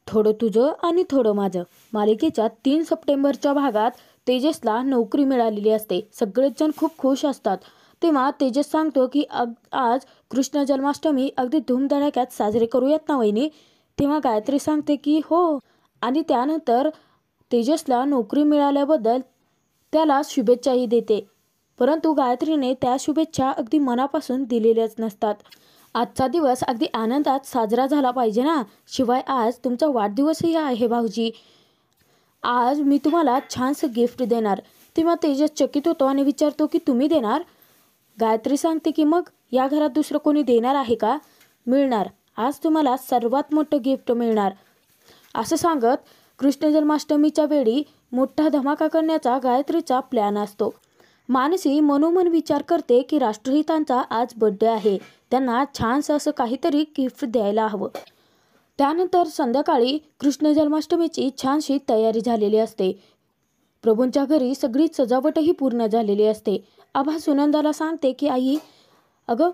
थोडं तुझं आणि थोडं माझं मालिकेच्या 3 सप्टेंबरच्या भागात तेजसला नोकरी मिळालेली असते. सगळेच जण खूप खुश असतात. तेव्हा तेजस सांगतो की आज कृष्ण जन्माष्टमी अगदी धूमधडाक्यात साजरी करूयात ना वहिनी. तेव्हा गायत्री सांगते की हो. आणि त्यानंतर तेजसला नोकरी मिळाल्याबद्दल त्याला शुभेच्छाही देते. परंतु गायत्रीने त्या शुभेच्छा अगदी मनापासून दिलेल्याच नसतात. आजचा दिवस अगदी आनंदात साजरा झाला पाहिजे ना. शिवाय आज तुमचा वाढदिवसही आहे भाऊजी. आज मी तुम्हाला छानसं गिफ्ट देणार. तेव्हा तेजस चकित होतो आणि विचारतो की तुम्ही देणार. गायत्री सांगते की मग या घरात दुसरं कोणी देणार आहे का. मिळणार. आज तुम्हाला सर्वात मोठं गिफ्ट मिळणार. असं सांगत कृष्ण जन्माष्टमीच्या वेळी मोठा धमाका करण्याचा गायत्रीचा प्लॅन असतो. मानसी मनोमन विचार करते की राष्ट्रहितांचा आज बर्थडे आहे. त्यांना छानसं असं काहीतरी गिफ्ट द्यायला हवं. त्यानंतर संध्याकाळी कृष्ण जन्माष्टमीची छानशी तयारी झालेली असते. प्रभूंच्या घरी सगळी सजावटही पूर्ण झालेली असते. आभा सुनंदाला सांगते की आई, अगं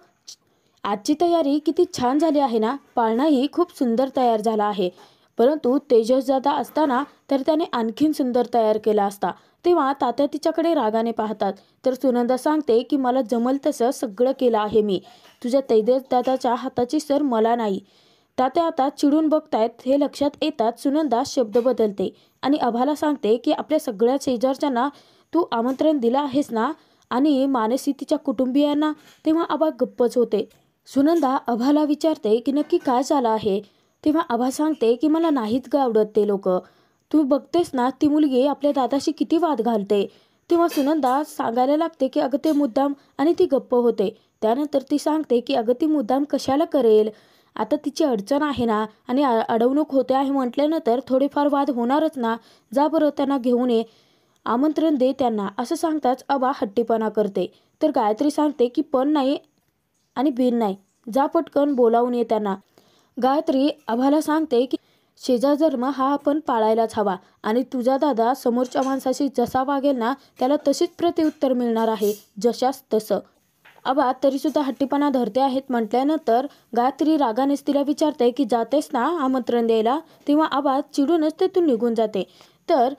आजची तयारी किती छान झाली आहे ना. पाळणाही खूप सुंदर तयार झाला आहे. परंतु तेजस दादा असताना तर त्याने आणखीन सुंदर तयार केला असता. तेव्हा तात्या तिच्याकडे रागाने पाहतात. तर सुनंदा सांगते की मला जमल तसं सगळं केलं आहे मी. तुझ्या तेजस दादाच्या हाताची सर मला नाही. तात्या आता चिडून बघतायत हे लक्षात येतात सुनंदा शब्द बदलते आणि आभाला सांगते की आपल्या सगळ्या शेजारच्यांना तू आमंत्रण दिलं आहेस ना. आणि मानसी तिच्या कुटुंबियांना. तेव्हा आभा गप्पच होते. सुनंदा आभाला विचारते की नक्की काय झालं आहे. तेव्हा आभा सांगते की मला नाहीच ग आवडत ते लोक. तू बघतेस ना ती मुलगी आपल्या दादाशी किती वाद घालते. तेव्हा सुनंदा सांगायला लागते की अगं ते मुद्दाम. आणि ती गप्प होते. त्यानंतर ती सांगते की अगं ती मुद्दाम कशाला करेल. आता तिची अडचण आहे ना. आणि अडवणूक होते आहे म्हटल्यानंतर थोडेफार वाद होणारच ना. जा बरं त्यांना घेऊन ये. आमंत्रण दे त्यांना. असं सांगताच आबा हट्टीपणा करते. तर गायत्री सांगते की पण नाही आणि बिन नाही. जा पटकन बोलावून ये त्यांना. गायत्री आभाला सांगते की शेजारधर्म हा आपण पाळायलाच हवा. आणि तुझा दादा समोरच्या माणसाशी जसा वागेल ना त्याला तशीच प्रत्युत्तर मिळणार आहे. जशास तसं. आबा तरीसुद्धा हट्टीपणा धरते आहेत म्हटल्यानंतर गायत्री रागानेच तिला विचारते की जातेस ना आमंत्रण द्यायला. तेव्हा आबा चिडूनच तेथून निघून जाते. तर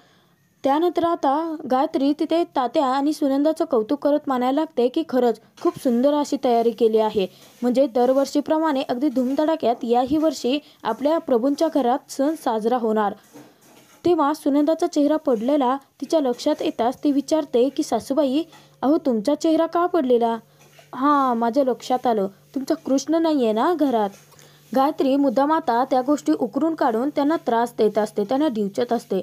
त्यानंतर आता गायत्री तिथे तात्या आणि सुनंदाचं कौतुक करत म्हणायला लागते की खरंच खूप सुंदर अशी तयारी केली आहे. म्हणजे दरवर्षीप्रमाणे अगदी धूमधडाक्यात याही वर्षी आपल्या प्रभूंच्या घरात सण साजरा होणार. तेव्हा सुनंदाचा चेहरा पडलेला तिच्या लक्षात येताच ती विचारते की सासूबाई, अहो तुमचा चेहरा का पडलेला. हां, माझ्या लक्षात आलं. तुमचा कृष्ण नाही आहे ना घरात. गायत्री मुद्दाम आता त्या गोष्टी उकरून काढून त्यांना त्रास देत असते. त्यांना डिवचत असते.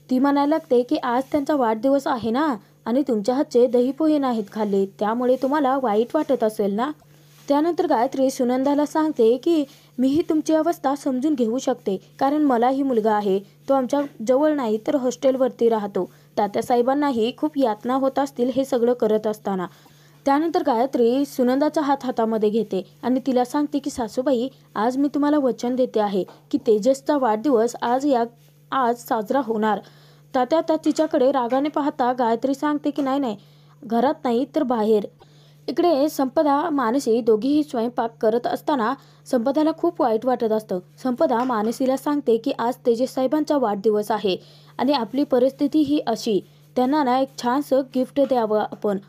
ती म्हणायला लागते की आज त्यांचा वाढदिवस आहे ना. आणि तुमच्या हातचे दहीपोहे नाहीत खाल्ले. त्यामुळे तुम्हाला वाईट वाटत असेल ना. त्यानंतर गायत्री सुनंदाला सांगते की मीही तुमची अवस्था समजून घेऊ शकते. कारण मलाही मुलगा आहे. तो आमच्या जवळ नाही तर हॉस्टेलवरती राहतो. तात्यासाहेबांनाही खूप यातना होत असतील हे सगळं करत असताना. त्यानंतर गायत्री सुनंदाचा हात हातामध्ये घेते आणि तिला सांगते की सासूबाई, आज मी तुम्हाला वचन देते आहे की तेजसचा वाढदिवस आज साजरा होणार. तात्या आता तिच्याकडे रागाने पाहता गायत्री सांगते की नाही घरात नाही तर बाहेर. इकडे संपदा मानसी दोघीही स्वयंपाक करत असताना संपदाला खूप वाईट वाटत असतं. संपदा मानसीला सांगते की आज तेजस साहेबांचा वाढदिवस आहे आणि आपली परिस्थिती ही अशी. त्यांना ना एक छानसं गिफ्ट द्यावं आपण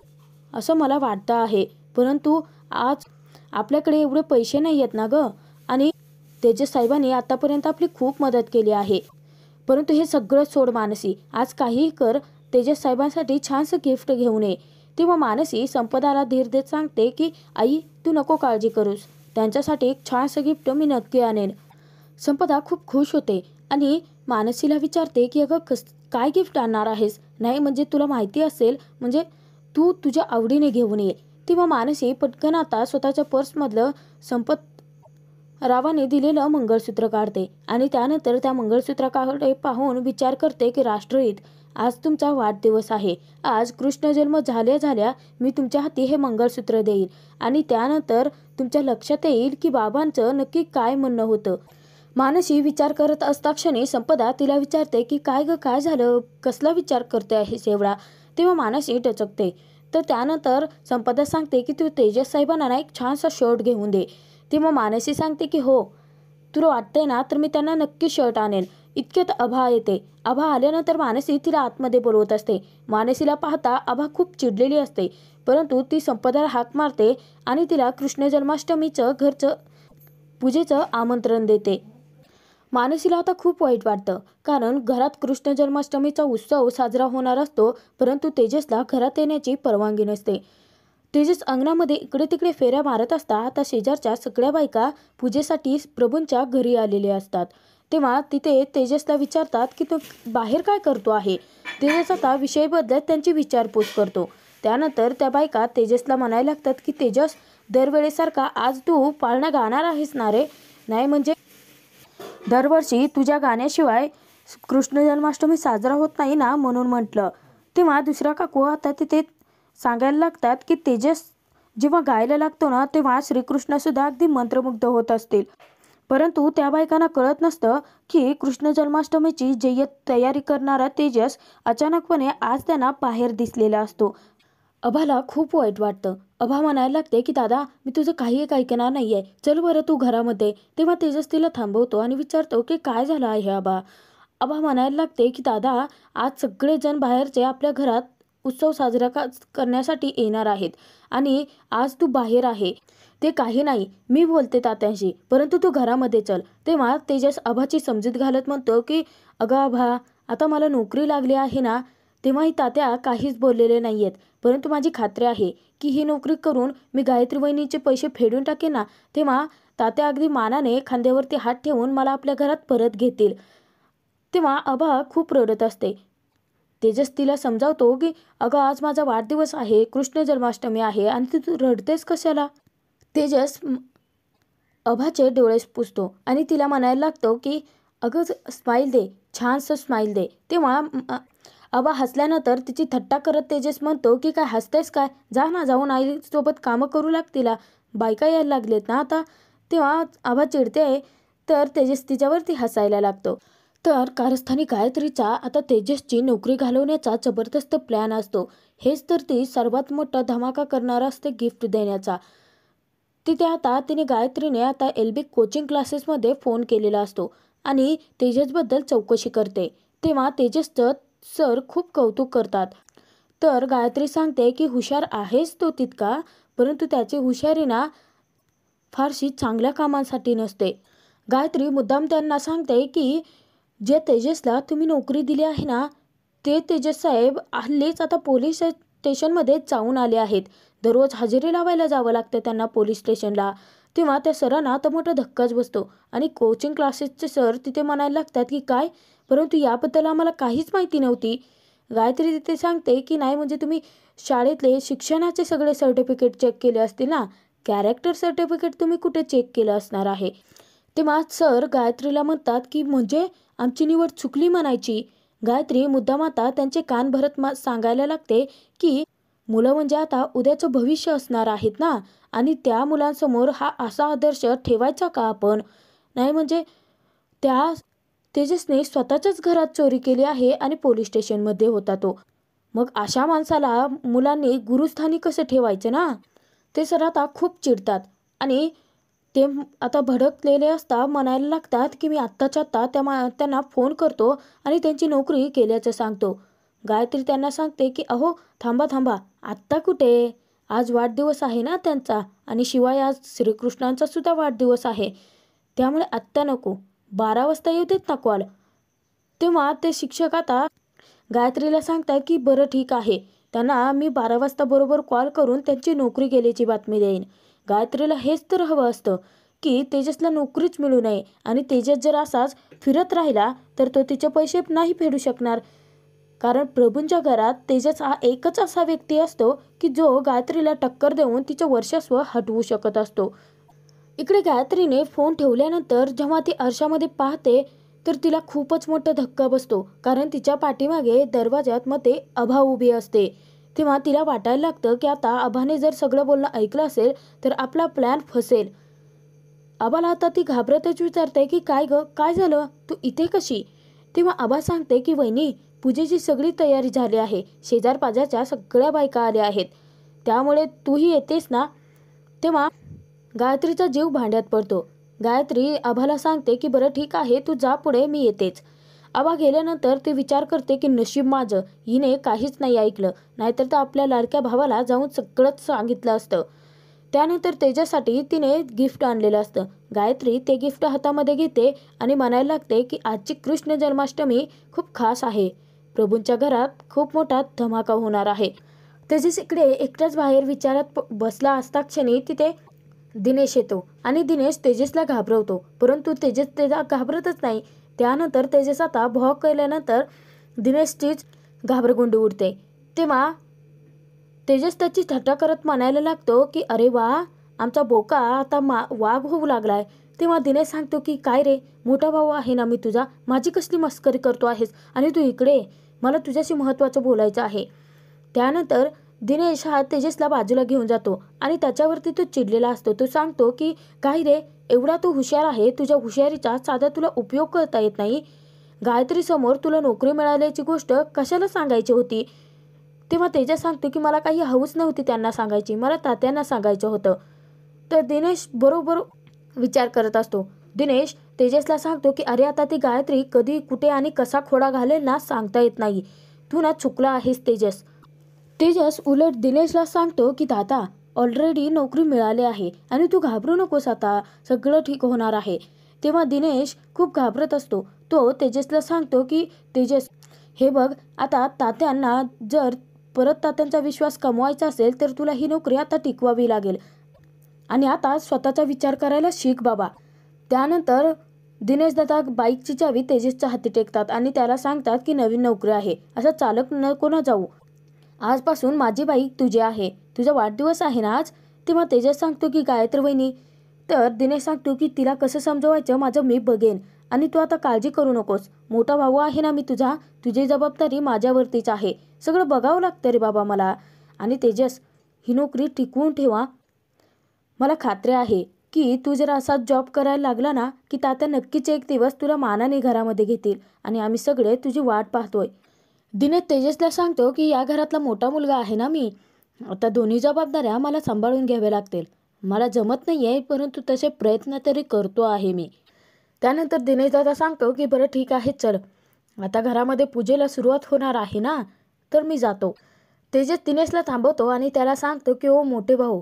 असं मला वाटतं आहे. परंतु आज आपल्याकडे एवढे पैसे नाही आहेत ना ग. आणि तेजस साहेबांनी आतापर्यंत आपली खूप मदत केली आहे. परंतु हे सगळं सोड मानसी. आज काहीही कर, तेजस साहेबांसाठी छानसं गिफ्ट घेऊन ये. तेव्हा मानसी संपदाला धीर देत सांगते की आई तू नको काळजी करूस. त्यांच्यासाठी एक छानसं गिफ्ट मी नक्की आणेन. संपदा खूप खुश होते आणि मानसीला विचारते की अगं काय गिफ्ट आणणार आहेस. नाही म्हणजे तुला माहिती असेल म्हणजे तू तुझ्या आवडीने घेऊन ये. तेव्हा मानसी पटकन आता स्वतःच्या पर्समधलं रावाने दिलेलं मंगळसूत्र काढते आणि त्यानंतर त्या मंगळसूत्राकडे पाहून विचार करते की राष्ट्रहित, आज तुमचा वाढदिवस आहे. आज कृष्ण जन्म झाल्या मी तुमच्या हाती हे मंगळसूत्र देईल आणि त्यानंतर तुमच्या लक्षात येईल की बाबांचं नक्की काय म्हणणं होतं. मानसी विचार करत असता क्षणी संपदा तिला विचारते की काय ग काय झालं, कसला विचार करते आहेस एवढा. तेव्हा मानसी टचकते. तर त्यानंतर संपदा सांगते की तू तेजस साहेबांना एक छानसा शर्ट घेऊन दे. तेव्हा मानसी सांगते की हो तुला वाटतंय ना तर मी त्यांना नक्की शर्ट आणेन. इतक्यात आभा येते. आभा आल्यानंतर मानसी तिला आतमध्ये बोलवत असते. मानसीला पाहता आभा खूप चिडलेली असते, परंतु ती संपदाला हाक मारते आणि तिला कृष्ण जन्माष्टमीचं घरचं पूजेचं आमंत्रण देते. मानसीला आता खूप वाईट वाटतं, कारण घरात कृष्ण जन्माष्टमीचा उत्सव साजरा होणार असतो, परंतु तेजसला घरात येण्याची परवानगी नसते. तेजस अंगणामध्ये इकडे तिकडे फेऱ्या मारत असता आता शेजारच्या सगळ्या बायका पूजेसाठी प्रभूंच्या घरी आलेल्या असतात. तेव्हा तिथे तेजसला विचारतात की तो बाहेर काय करतो आहे. तेजस आता विषय बदलत त्यांची विचारपूस करतो. त्यानंतर त्या बायका तेजसला म्हणायला लागतात की तेजस, दरवेळेसारखा आज तू पाळणा गाणार आहेस ना रे? नाही म्हणजे दरवर्षी तुझ्या गाण्याशिवाय कृष्ण जन्माष्टमी साजरा होत नाही ना, म्हणून म्हटलं. तेव्हा दुसऱ्या काकू आता तिथे सांगायला लागतात की तेजस जेव्हा गायला लागतो ना तेव्हा श्रीकृष्णसुद्धा अगदी मंत्रमुग्ध होत असतील, परंतु त्या बायकांना कळत नसतं की कृष्ण जन्माष्टमीची जय्यत तयारी करणारा तेजस अचानकपणे आज त्यांना बाहेर दिसलेला असतो. अभाला खूप वाईट वाटतं. अभा म्हणायला लागते की दादा, मी तुझं काही एक ऐकणार नाहीये, चल बरं तू घरामध्ये. तेव्हा तेजस तिला थांबवतो आणि विचारतो की काय झालं आहे अभा. अभा म्हणायला लागते की दादा, आज सगळेजण बाहेरचे आपल्या घरात उत्सव साजरा करण्यासाठी येणार आहेत आणि आज तू बाहेर आहे. ते काही नाही, मी बोलते तात्यांशी, परंतु तू घरामध्ये चल. तेव्हा तेजस अभाची समजूत घालत म्हणतो की अगं अभा, आता मला नोकरी लागली आहे ना. तेव्हाही तात्या काहीच बोललेले नाही आहेत, परंतु माझी खात्री आहे की ही नोकरी करून मी गायत्री वहिनीचे पैसे फेडून टाकेन ना, तेव्हा तात्या अगदी मानाने खांद्यावरती हात ठेवून मला आपल्या घरात परत घेतील. तेव्हा अभा खूप रडत असते. तेजस तिला समजावतो की अगं, आज माझा वाढदिवस आहे, कृष्ण जन्माष्टमी आहे आणि तू रडतेस कशाला. तेजस अभाचे डोळे पुसतो आणि तिला म्हणायला लागतो की अगं स्माईल दे, छानसं स्माईल दे. तेव्हा अभा हसल्यानंतर तिची थट्टा करत तेजस म्हणतो की काय हसतेस काय, जा ना, जाऊन आईसोबत कामं करू लाग तिला, बायका यायला लागलेत ना आता. तेव्हा अभा चिडते तर तेजस तिच्यावरती हसायला लागतो. तर कारस्थानी गायत्रीचा आता तेजसची नोकरी घालवण्याचा जबरदस्त प्लॅन असतो. हेच तर ती सर्वात मोठा धमाका करणार असते गिफ्ट देण्याचा. तिने गायत्रीने आता LB कोचिंग क्लासेसमध्ये फोन केलेला असतो आणि तेजसबद्दल चौकशी करते. तेव्हा तेजसचं सर खूप कौतुक करतात. तर गायत्री सांगते की हुशार आहेच तो तितका, परंतु त्याची हुशारी ना फारशी चांगल्या कामांसाठी नसते. गायत्री मुद्दाम त्यांना सांगते की जे तेजसला तुम्ही नोकरी दिली आहे ना, ते तेजस साहेब हल्लीच आता पोलीस स्टेशनमध्ये जाऊन आले आहेत. दररोज हजेरी लावायला जावं लागतं त्यांना पोलीस स्टेशनला. तेव्हा त्या सरांना तर मोठा धक्काच बसतो आणि कोचिंग क्लासेसचे सर तिथे म्हणायला लागतात की काय, परंतु याबद्दल आम्हाला काहीच माहिती नव्हती. गायत्री तिथे सांगते की नाही म्हणजे तुम्ही शाळेतले शिक्षणाचे सगळे सर्टिफिकेट चेक केले असतील ना, कॅरेक्टर सर्टिफिकेट तुम्ही कुठे चेक केलं असणार आहे. तेव्हा सर गायत्रीला म्हणतात की म्हणजे आमची निवड चुकली म्हणायची. गायत्री मुद्दाम आता त्यांचे कान भरत सांगायला लागते की मुलं म्हणजे आता उद्याचं भविष्य असणार आहेत ना, आणि त्या मुलांसमोर हा असा आदर्श ठेवायचा का आपण. नाही म्हणजे त्या तेजसने स्वतःच्याच घरात चोरी केली आहे आणि पोलीस स्टेशनमध्ये होता तो. मग अशा माणसाला मुलांनी गुरुस्थानी कसं ठेवायचं ना. ते सर आता खूप चिडतात आणि ते आता भडकलेले असता म्हणायला लागतात की मी आत्ताच्या आत्ता त्यांना फोन करतो आणि त्यांची नोकरी केल्याचं सांगतो. गायत्री त्यांना सांगते की अहो थांबा थांबा, आत्ता कुठे, आज वाढदिवस आहे ना त्यांचा, आणि शिवाय आज श्रीकृष्णांचा सुद्धा वाढदिवस आहे, त्यामुळे आत्ता नको, 12 वाजता येऊ देत ना कॉल. तेव्हा ते शिक्षक आता गायत्रीला सांगतात की बरं ठीक आहे, त्यांना मी 12 वाजता बरोबर कॉल करून त्यांची नोकरी गेल्याची बातमी देईन. गायत्रीला हेच तर हवं असतं की तेजसला नोकरीच मिळू नये, आणि तेजस जर असाच फिरत राहिला तर तो तिचे पैसे नाही फेडू शकणार, कारण प्रभूंच्या घरात तेजस हा एकच असा व्यक्ती असतो की जो गायत्रीला टक्कर देऊन तिचं वर्चस्व हटवू शकत असतो. इकडे गायत्रीने फोन ठेवल्यानंतर जेव्हा ती आरशामध्ये पाहते तर तिला खूपच मोठा धक्का बसतो, कारण तिच्या पाठीमागे दरवाजात मध्ये अभा उभी असते. तेव्हा तिला वाटायला लागतं की आता अभाने जर सगळं बोलणं ऐकलं असेल तर आपला प्लॅन फसेल. आबाला आता ती घाबरतच विचारते की काय ग, काय झालं, तू इथे कशी. तेव्हा आबा सांगते की वहिनी, पूजेची सगळी तयारी झाली आहे, शेजार पाजारच्या सगळ्या बायका आल्या आहेत, त्यामुळे तूही येतेस ना. तेव्हा गायत्रीचा जीव भांड्यात पडतो. गायत्री आभाला सांगते की बरं ठीक आहे, तू जा पुढे, मी येतेच. आभा गेल्यानंतर ती विचार करते की नशीब माझं, हिने काहीच नाही ऐकलं, नाहीतर तर आपल्या लाडक्या भावाला जाऊन सगळंच सांगितलं असतं. त्यानंतर त्याच्यासाठी तिने गिफ्ट आणलेलं असतं. गायत्री ते गिफ्ट हातामध्ये घेते आणि म्हणायला लागते की आजची कृष्ण जन्माष्टमी खूप खास आहे. प्रभूंच्या घरात खूप मोठा धमाका होणार आहे. तेजस इकडे एकटाच बाहेर विचारात बसला असता क्षणी तिथे दिनेश येतो आणि दिनेश तेजसला घाबरवतो, परंतु तेजस त्याला घाबरतच नाही. त्यानंतर तेजस आता भॉग केल्यानंतर दिनेशचीच घाबरगुंडी उडते. तेव्हा तेजस त्याची थट्टा करत म्हणायला लागतो की अरे वा, आमचा बोका आता वाघ होऊ लागलाय. तेव्हा दिनेश सांगतो की काय रे, मोठा भाऊ आहे ना मी तुझा, माझी कसली मस्करी करतो आहेस आणि तू इकडे, मला तुझ्याशी महत्त्वाचं बोलायचं आहे. त्यानंतर दिनेश हा तेजसला बाजूला घेऊन जातो आणि त्याच्यावरती तो चिडलेला असतो. तो सांगतो की काय रे, एवढा तू हुशार आहे, तुझ्या हुशारीचा साधा तुला उपयोग करता येत नाही. गायत्री समोर तुला नोकरी मिळाल्याची गोष्ट कशाला सांगायची होती. तेव्हा तेजस सांगतो की मला काही हौस नव्हती त्यांना सांगायची, मला तात्यांना सांगायचं होतं. तर दिनेश बरोबर विचार करत असतो. दिनेश तेजसला सांगतो की अरे आता ती गायत्री कधी कुठे आणि कसा खोडा घालेल ना सांगता येत नाही, तू ना चुकला आहेस तेजस. तेजस उलट दिनेशला सांगतो की दादा, ऑलरेडी नोकरी मिळाली आहे आणि तू घाबरू नकोस, आता सगळं ठीक होणार आहे. तेव्हा दिनेश खूप घाबरत असतो. तो तेजसला सांगतो की तेजस, हे बघ, आता तात्यांना जर परत तात्यांचा विश्वास कमवायचा असेल तर तुला ही नोकरी आता टिकवावी लागेल आणि आता स्वतःचा विचार करायला शिक बाबा. त्यानंतर दिनेश दादा बाईकची चावी तेजसच्या हाती टेकतात आणि त्याला सांगतात की नवीन नोकरी आहे, असं चालक नको ना जाऊ, आजपासून माझी बाईक तुझी आहे, तुझा वाढदिवस आहे ना आज. तेव्हा तेजस सांगतो की गायत्री वहिनी. तर दिनेश सांगतो की तिला कसं समजवायचं माझं मी बघेन आणि तू आता काळजी करू नकोस, मोठा भाऊ आहे ना मी तुझा, तुझी जबाबदारी माझ्यावरतीच आहे, सगळं बघावं लागतं रे बाबा मला. आणि तेजस, ही नोकरी टिकवून ठेवा, मला खात्री आहे की तू जर असा जॉब करायला लागला ना की तात्या नक्कीच एक दिवस तुला मानाने घरामध्ये घेतील आणि आम्ही सगळे तुझी वाट पाहतोय. दिनेश तेजसला सांगतो की या घरातला मोठा मुलगा आहे ना मी, आता दोन्ही जबाबदाऱ्या मला सांभाळून घ्याव्या लागतील. मला जमत नाही आहे, परंतु तसे प्रयत्न तरी करतो आहे मी. त्यानंतर दिनेश दादा सांगतो की बरं ठीक आहे, चल आता घरामध्ये पूजेला सुरुवात होणार आहे ना, तर मी जातो. तेजस दिनेशला थांबवतो आणि त्याला सांगतो की ओ मोठे भाऊ,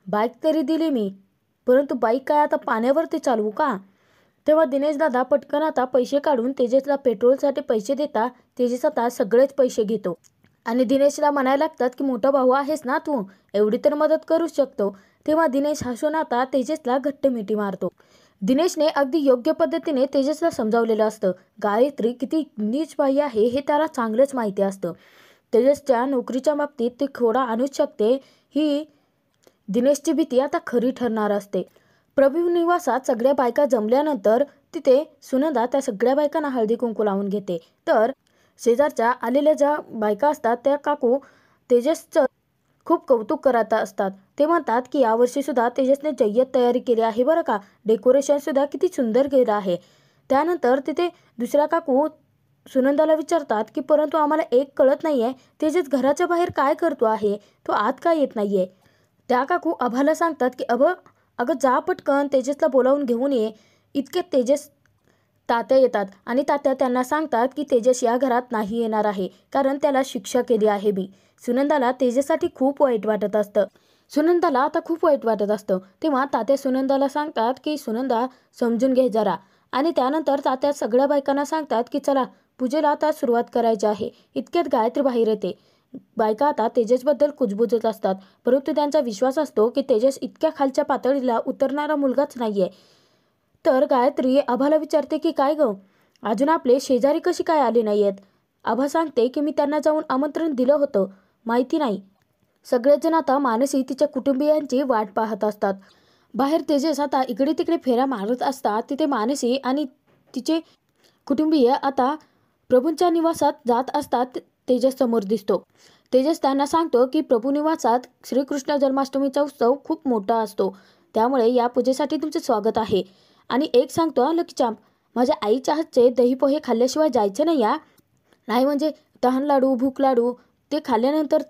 बाईक तरी दिली मी, परंतु बाईक काय आता पाण्यावरती चालवू का. तेव्हा दिनेश दादा पटकन आता पैसे काढून तेजसला पेट्रोलसाठी पैसे देता. तेजस आता सगळेच पैसे घेतो आणि दिनेशला म्हणायला लागतात की मोठा भाऊ आहेस ना तू, एवढी तर मदत करू शकतो. तेव्हा दिनेश हसून आता तेजसला घट्ट मिठी मारतो. दिनेशने अगदी योग्य पद्धतीने तेजसला समजावलेलं असतं. गायत्री किती नीच बाई आहे हे त्याला चांगलंच माहिती असतं. तेजसच्या नोकरीच्या बाबतीत ती खोडा आणूच शकते, ही दिनेशची भीती आता खरी ठरणार असते. प्रभू निवासात सगळ्या बायका जमल्यानंतर तिथे सुनंदा त्या सगळ्या बायकांना हळदी कुंकू लावून घेते. तर शेजारच्या आलेल्या ज्या बायका असतात त्या काकू तेजसचं खूप कौतुक करत असतात. ते म्हणतात की यावर्षी सुद्धा तेजसने जय्यत तयारी केली आहे बरं का, डेकोरेशन सुद्धा किती सुंदर केलं आहे. त्यानंतर तिथे दुसऱ्या काकू सुनंदाला विचारतात की परंतु आम्हाला एक कळत नाही आहे, तेजस घराच्या बाहेर काय करतो आहे, तो आत काय येत नाही आहे. त्या काकू आभाला सांगतात की अगं जा पटकन तेजसला बोलावून घेऊन ये. इतके तेजस तात्या येतात आणि तात्या त्यांना सांगतात की तेजस या घरात नाही येणार आहे, कारण त्याला शिक्षा केली आहे मी. सुनंदाला तेजससाठी खूप वाईट वाटत असतं. सुनंदाला आता खूप वाईट वाटत असतं. तेव्हा तात्या सुनंदाला सांगतात की सुनंदा समजून घे जरा. आणि त्यानंतर तात्या सगळ्या बायकांना सांगतात की चला पूजेला आता सुरुवात करायची आहे. इतक्यात गायत्री बाहेर येते. बायका आता तेजसबद्दल कुजबुजत असतात, परंतु त्यांचा विश्वास असतो की तेजस इतक्या खालच्या पातळीला उतरणारा मुलगाच नाहीये. तर गायत्री आभाला विचारते की काय गं, अजून आपले शेजारी कशी काय आले नाही आहेत. आभा सांगते की मी त्यांना जाऊन आमंत्रण दिलं होतं, माहिती नाही. सगळेच जण आता मानसी तिच्या कुटुंबियांची वाट पाहत असतात. बाहेर तेजस आता इकडे तिकडे फेऱ्या मारत असतात. तिथे मानसी आणि तिचे कुटुंबीय आता प्रभूंच्या निवासात जात असतात. तेजस समोर दिसतो. तेजस त्यांना सांगतो की प्रभू निवासात श्रीकृष्ण जन्माष्टमीचा उत्सव खूप मोठा असतो, त्यामुळे या पूजेसाठी तुमचे स्वागत आहे. आणि एक सांगतो लकीचाम, माझ्या आईच्या हातचे दही पोहे खाल्ल्याशिवाय जायचे नाही या. नाही म्हणजे तहान लाडू, भूक लाडू ते खाल्ल्यानंतर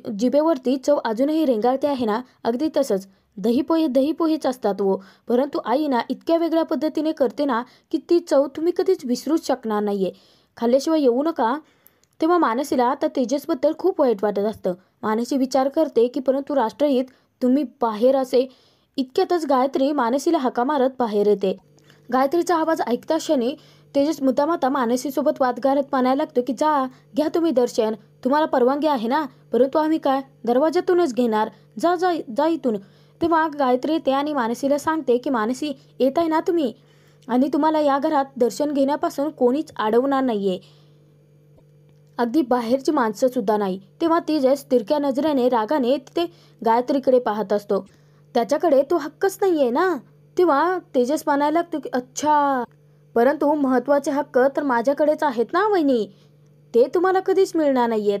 जिभेवरती चव अजूनही रेंगाळते आहे ना, अगदी तसंच दही पोहेच असतात परंतु आई ना इतक्या वेगळ्या पद्धतीने करते ना की ती चव तुम्ही कधीच विसरूच शकणार नाहीये. खाल्ल्याशिवाय येऊ नका. तेव्हा मानसीला आता तेजसबद्दल खूप वाईट वाटत असतं. मानसी विचार करते की परंतु राष्ट्रहित तुम्ही बाहेर असे. इतक्यातच गायत्री मानसीला हाका मारत बाहेर येते. गायत्रीचा आवाज ऐकता क्षणी तेजस मुद्दाम आता मानसीसोबत वाद घालत म्हणायला लागतो की जा, घ्या तुम्ही दर्शन, तुम्हाला परवानगी आहे ना, परंतु आम्ही काय दरवाजातूनच घेणार, जा जा जा इथून. तेव्हा गायत्री येते आणि मानसीला सांगते की मानसी, येत आहे ना तुम्ही, आणि तुम्हाला या घरात दर्शन घेण्यापासून कोणीच अडवणार नाहीये, अगदी बाहेरची माणसं सुद्धा नाही. तेव्हा तेजस तिरक्या नजरेने रागाने तिथे गायत्रीकडे पाहत असतो. त्याच्याकडे तो हक्कच नाहीये ना. तेव्हा तेजस म्हणायला लागतो की अच्छा, परंतु महत्वाचे हक्क तर माझ्याकडेच आहेत ना वहिनी, ते तुम्हाला कधीच मिळणार नाहीयेत.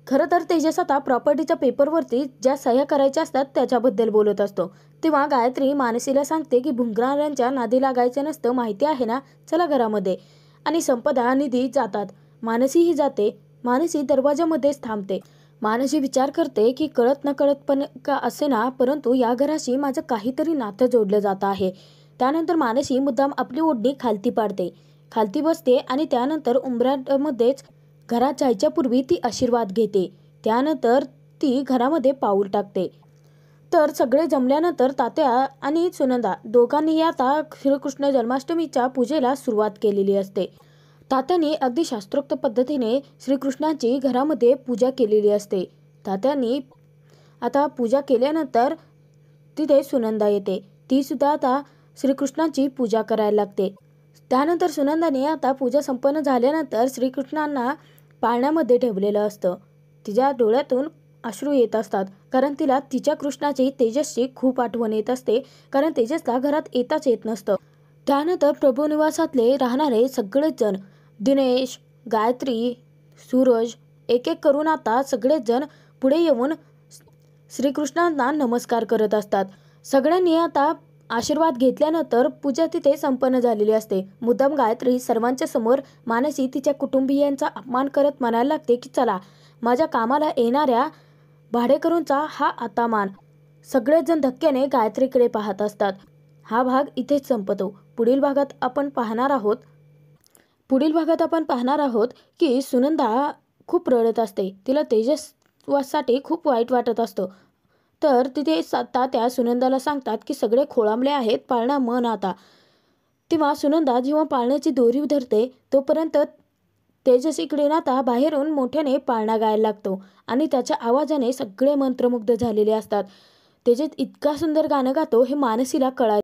खरं तर तेजस आता प्रॉपर्टीच्या पेपरवरती ज्या सह्या करायच्या असतात त्याच्याबद्दल बोलत असतो. तेव्हा गायत्री मानसीला सांगते की भुंगराऱ्यांच्या नादी लागायचं नसतं, माहिती आहे ना, चला घरामध्ये. आणि संपदा निधी जातात. मानसीही जाते. मानसी दरवाजामध्येच थांबते. मानसी विचार करते की कळत नकळतपणे का असे ना, परंतु या घराशी माझं काहीतरी नातं जोडलं जात आहे. त्यानंतर मानसी मुद्दाम आपली ओढणी खालती पाडते, खालती बसते आणि त्यानंतर उंबऱ्यामध्येच घरात जायच्या पूर्वी ती आशीर्वाद घेते. त्यानंतर ती घरामध्ये पाऊल टाकते. तर सगळे जमल्यानंतर तात्या आणि सुनंदा दोघांनीही आता श्रीकृष्ण जन्माष्टमीच्या पूजेला सुरुवात केलेली असते. तात्यांनी अगदी शास्त्रोक्त पद्धतीने श्रीकृष्णाची घरामध्ये पूजा केलेली असते. तात्यांनी आता पूजा केल्यानंतर तिथे सुनंदा येते. ती सुद्धा आता श्रीकृष्णाची पूजा करायला लागते. त्यानंतर सुनंदाने आता पूजा संपन्न झाल्यानंतर श्रीकृष्णांना पाळण्यामध्ये ठेवलेलं असतं. तिच्या डोळ्यातून अश्रू येत असतात, कारण तिला तिच्या कृष्णाची तेजसची खूप आठवण येत असते, कारण तेजसला घरात येताच येत नसतं. त्यानंतर प्रभुनिवासातले राहणारे सगळेच जण, दिनेश, गायत्री, सूरज, एक एक करून आता सगळेच जण पुढे येऊन श्रीकृष्णांना नमस्कार करत असतात. सगळ्यांनी आता आशीर्वाद घेतल्यानंतर पूजा तिथे संपन्न झालेली असते. मुद्दाम गायत्री सर्वांच्या समोर मानसी तिच्या कुटुंबियांचा अपमान करत म्हणायला लागते की चला, माझ्या कामाला येणाऱ्या भाडेकरूंचा हा आता मान. सगळेच जण धक्क्याने गायत्रीकडे पाहत असतात. हा भाग इथेच संपतो. पुढील भागात आपण पाहणार आहोत की सुनंदा खूप रडत असते. तिला तेजससाठी खूप वाईट वाटत असतं. तर तिथे तात्या सुनंदाला सांगतात की सगळे खोळंबले आहेत, पाळणा मन आता. तेव्हा सुनंदा जेव्हा पाळण्याची दोरी धरते तोपर्यंत तेजस इकडे आता बाहेरून मोठ्याने पाळणा गायला लागतो आणि त्याच्या आवाजाने सगळे मंत्रमुग्ध झालेले असतात. तेजस इतका सुंदर गाणं गातो हे मानसीला कळाले